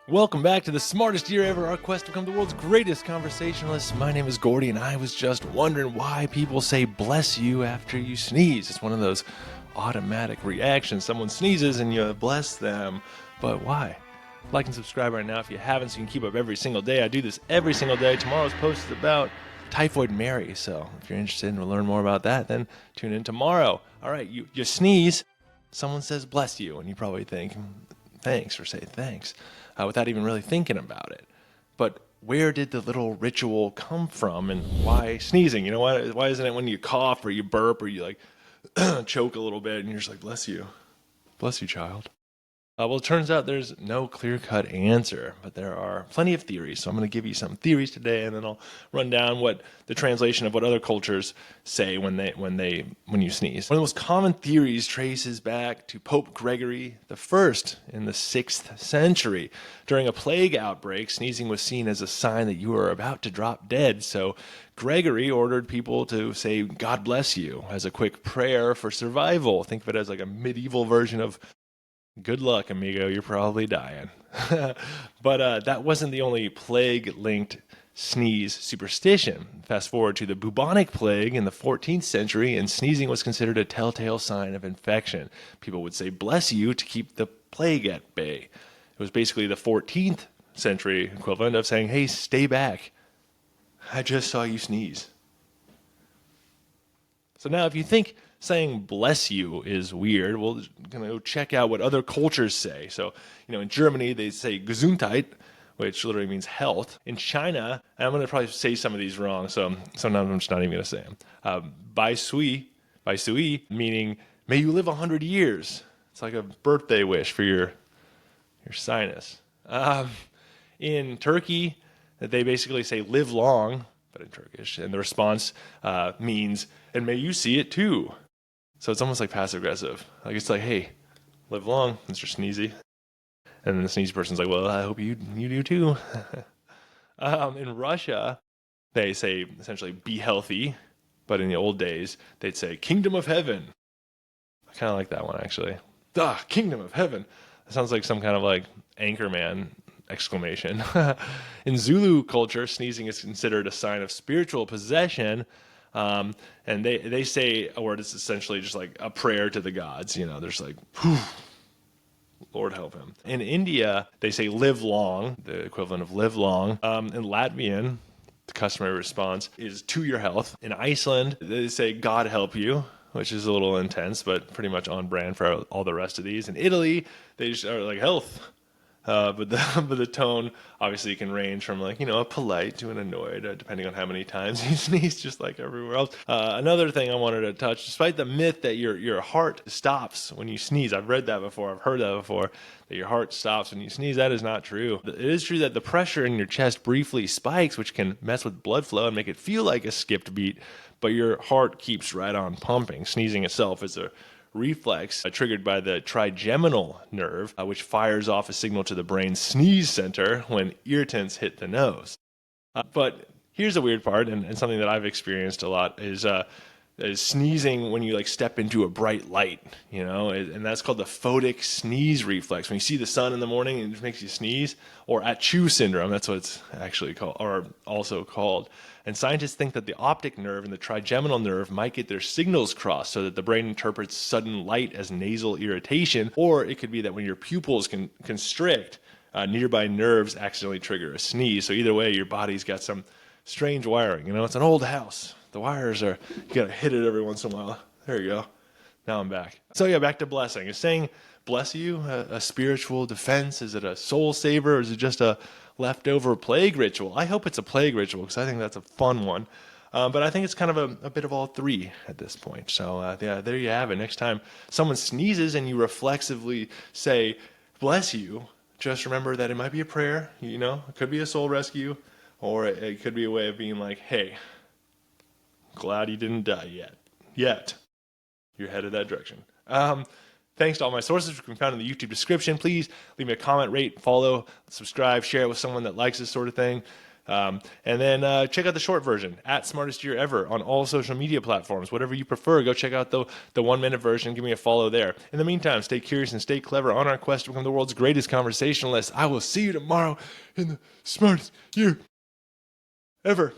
Welcome back to the smartest year ever, our quest to become the world's greatest conversationalists. My name is Gordy, and I was just wondering why people say bless you after you sneeze. It's one of those automatic reactions. Someone sneezes and you bless them, but why? Like and subscribe right now if you haven't so you can keep up every single day. I do this every single day. Tomorrow's post is about Typhoid Mary, so if you're interested in learn more about that, then tune in tomorrow. All right, you sneeze, someone says bless you, and you probably think thanks or say thanks. Without even really thinking about it. But where did the little ritual come from, and why sneezing? You know, why isn't it when you cough or you burp or you like choke a little bit and you're just like, bless you, child? Well, it turns out there's no clear-cut answer, but there are plenty of theories. So I'm going to give you some theories today, and then I'll run down what the translation of what other cultures say when you sneeze. One of the most common theories traces back to Pope Gregory I in the 6th century. During a plague outbreak, sneezing was seen as a sign that you were about to drop dead. So Gregory ordered people to say "God bless you" as a quick prayer for survival. Think of it as like a medieval version of good luck, amigo, you're probably dying. But that wasn't the only plague-linked sneeze superstition. Fast forward to the bubonic plague in the 14th century, and sneezing was considered a telltale sign of infection. People would say, bless you, to keep the plague at bay. It was basically the 14th century equivalent of saying, hey, stay back. I just saw you sneeze. So now if you think saying bless you is weird, we're going to go check out what other cultures say. So, in Germany, they say Gesundheit, which literally means health. In China, and I'm going to probably say some of these wrong, so sometimes I'm just not even going to say them. Bai Sui, meaning may you live 100 years. It's like a birthday wish for your sinus. In Turkey, they basically say live long, but in Turkish, and the response means, and may you see it too. So it's almost like passive aggressive. Like it's like, hey, live long, Mr. Sneezy. And then the sneezy person's like, well, I hope you do too. In Russia, they say essentially be healthy, but in the old days, they'd say kingdom of heaven. I kind of like that one actually. Kingdom of heaven. That sounds like some kind of like Anchorman exclamation. In Zulu culture, sneezing is considered a sign of spiritual possession. And they say a word that's essentially just like a prayer to the gods. There's like, Lord help him. In India, they say live long, the equivalent of live long. In Latvian, the customary response is to your health. In Iceland, they say God help you, which is a little intense, but pretty much on brand for all the rest of these. In Italy, they just are like health. But the tone obviously can range from like, a polite to an annoyed, depending on how many times you sneeze, just like everywhere else. Another thing I wanted to touch, despite the myth that your heart stops when you sneeze, I've read that before, I've heard that before, that your heart stops when you sneeze. That is not true. It is true that the pressure in your chest briefly spikes, which can mess with blood flow and make it feel like a skipped beat, but your heart keeps right on pumping. Sneezing itself is a reflex triggered by the trigeminal nerve, which fires off a signal to the brain's sneeze center when irritants hit the nose. But here's a weird part, and something that I've experienced a lot is sneezing when you like step into a bright light, and that's called the photic sneeze reflex. When you see the sun in the morning, it just makes you sneeze, or ACHOO syndrome. That's what it's actually called, or also called. And scientists think that the optic nerve and the trigeminal nerve might get their signals crossed so that the brain interprets sudden light as nasal irritation, or it could be that when your pupils can constrict, nearby nerves accidentally trigger a sneeze. So either way, your body's got some strange wiring. It's an old house. The wires you gotta hit it every once in a while. There you go. Now I'm back. So yeah, back to blessing. Is saying bless you a spiritual defense? Is it a soul saver, or is it just a leftover plague ritual? I hope it's a plague ritual because I think that's a fun one. But I think it's kind of a bit of all three at this point. So yeah, there you have it. Next time someone sneezes and you reflexively say bless you, just remember that it might be a prayer. It could be a soul rescue, or it could be a way of being like, hey, glad you didn't die yet. You're headed that direction. Thanks to all my sources, which can be found in the YouTube description. Please leave me a comment, rate, follow, subscribe, share it with someone that likes this sort of thing. And then check out the short version, at Smartest Year Ever, on all social media platforms. Whatever you prefer, go check out the 1 minute version. Give me a follow there. In the meantime, stay curious and stay clever on our quest to become the world's greatest conversationalists. I will see you tomorrow in the Smartest Year Ever.